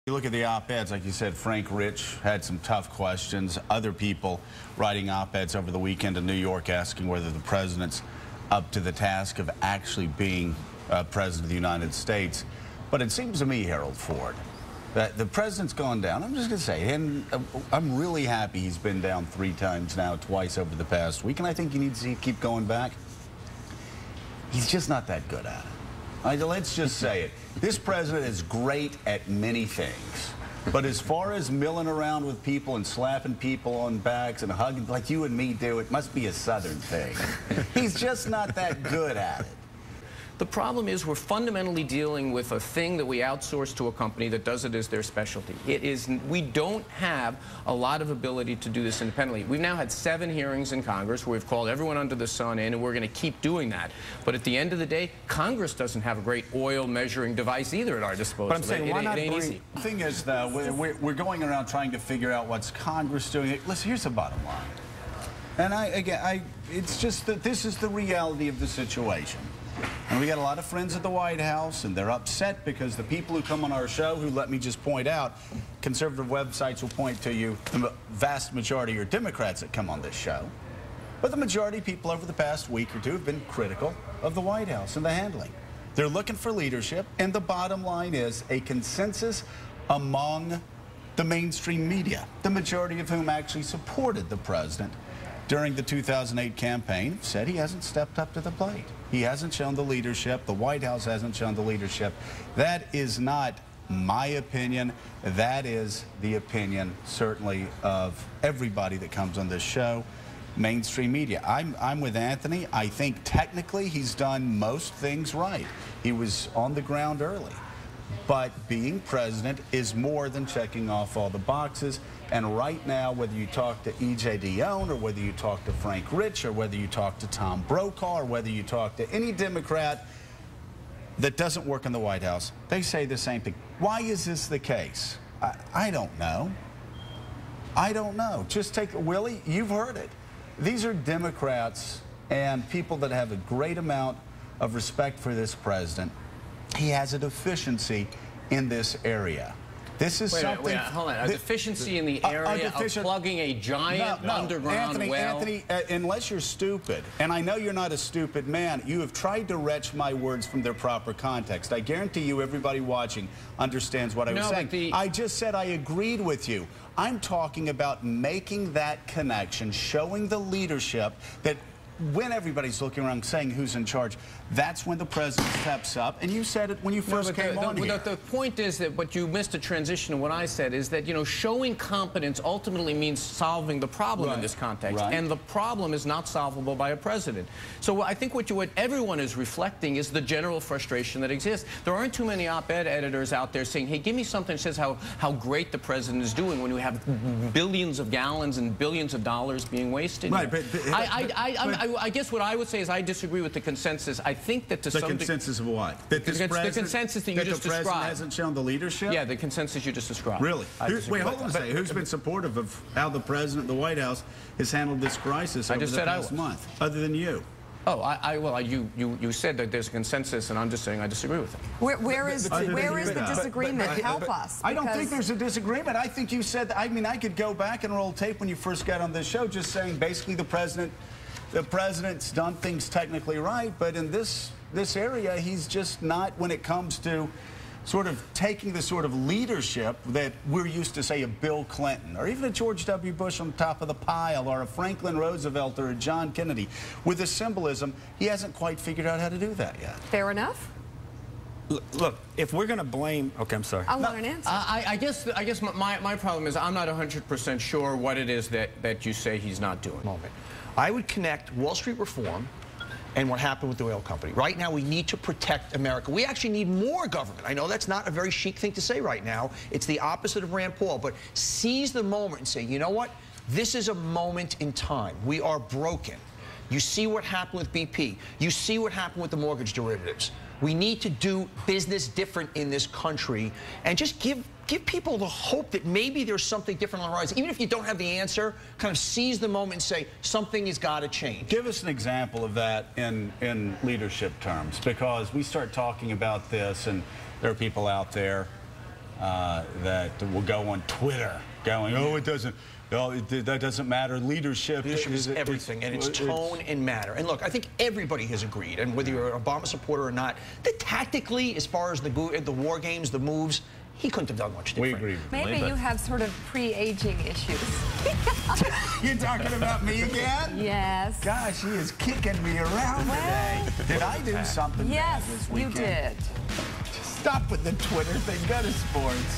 You look at the op-eds, like you said, Frank Rich had some tough questions. Other people writing op-eds over the weekend in New York asking whether the president's up to the task of actually being president of the United States. But it seems to me, Harold Ford, that the president's gone down. I'm just going to say, and I'm really happy he's been down 3 times now, twice over the past week, and I think he needs to keep going back. He's just not that good at it. Let's just say it. This president is great at many things. But as far as milling around with people and slapping people on backs and hugging like you and me do, it must be a Southern thing. He's just not that good at it. The problem is we're fundamentally dealing with a thing that we outsource to a company that does it as their specialty. We don't have a lot of ability to do this independently. We've now had 7 hearings in Congress where we've called everyone under the sun in, and we're going to keep doing that. But at the end of the day, Congress doesn't have a great oil measuring device either at our disposal. But I'm saying, why not bring... The thing is, though, we're going around trying to figure out what's Congress doing. Listen, here's the bottom line. And it's just that this is the reality of the situation. And we got a lot of friends at the White House, and they're upset because the people who come on our show, who, let me just point out, conservative websites will point to you, the vast majority are Democrats that come on this show. But the majority of people over the past week or two have been critical of the White House and the handling. They're looking for leadership, and the bottom line is a consensus among the mainstream media, the majority of whom actually supported the president during the 2008 campaign, said he hasn't stepped up to the plate. He hasn't shown the leadership. The White House hasn't shown the leadership. That is not my opinion. That is the opinion, certainly, of everybody that comes on this show, mainstream media. I'm with Anthony. I think technically he's done most things right. He was on the ground early. But being president is more than checking off all the boxes. And right now, whether you talk to E.J. Dionne, or whether you talk to Frank Rich, or whether you talk to Tom Brokaw, or whether you talk to any Democrat that doesn't work in the White House, they say the same thing. Why is this the case? I don't know. I don't know. Just take, Willie, you've heard it. These are Democrats and people that have a great amount of respect for this president. He has a deficiency in this area. This is something... Hold on. A deficiency in the area of plugging a giant underground well? Anthony, unless you're stupid, and I know you're not a stupid man, you have tried to wrench my words from their proper context. I guarantee you everybody watching understands what I was saying. I just said I agreed with you. I'm talking about making that connection, showing the leadership that when everybody's looking around saying who's in charge, that's when the president steps up. And you said it when you first came on here. The point is that what you missed a transition in what I said is that, you know, showing competence ultimately means solving the problem in this context. And the problem is not solvable by a president. So I think what everyone is reflecting is the general frustration that exists. There aren't too many op-ed editors out there saying, hey, give me something that says how great the president is doing when we have billions of gallons and billions of dollars being wasted. Right, I guess what I would say is I disagree with the consensus. I think that to some degree... The consensus of what? That the consensus that you just described. The president hasn't shown the leadership? Yeah, the consensus you just described. Really? Wait, hold on a second. Who's been supportive of how the president, the White House, has handled this crisis over the past month, other than you? Oh, well, you said that there's a consensus, and I'm just saying I disagree with it. Where is the disagreement? Help us. I don't think there's a disagreement. I think you said, I mean, I could go back and roll tape when you first got on this show just saying basically the president's done things technically right, but in this area, he's just not, when it comes to sort of taking the sort of leadership that we're used to, say, a Bill Clinton, or even a George W. Bush on top of the pile, or a Franklin Roosevelt, or a John Kennedy. With the symbolism, he hasn't quite figured out how to do that yet. Fair enough? Look, if we're going to blame... Okay, I'm sorry. I want an answer. I guess my problem is I'm not 100% sure what it is that you say he's not doing. I would connect Wall Street reform and what happened with the oil company. Right now, we need to protect America. We actually need more government. I know that's not a very chic thing to say right now. It's the opposite of Rand Paul. But seize the moment and say, you know what? This is a moment in time. We are broken. You see what happened with BP. You see what happened with the mortgage derivatives. We need to do business different in this country and just give people the hope that maybe there's something different on the horizon. Even if you don't have the answer, kind of seize the moment and say, something has got to change. Give us an example of that in leadership terms, because we start talking about this and there are people out there that will go on Twitter going, oh, it doesn't. No, that doesn't matter. Leadership is everything, and it's tone and manner. And look, I think everybody has agreed, and whether you're an Obama supporter or not, that tactically, as far as the war games, the moves, he couldn't have done much different. We agree. Maybe you have sort of pre-aging issues. You're talking about me again? Yes. Gosh, he is kicking me around today. Did I do something bad this weekend? Yes, you did. Stop with the Twitter thing. Go to sports.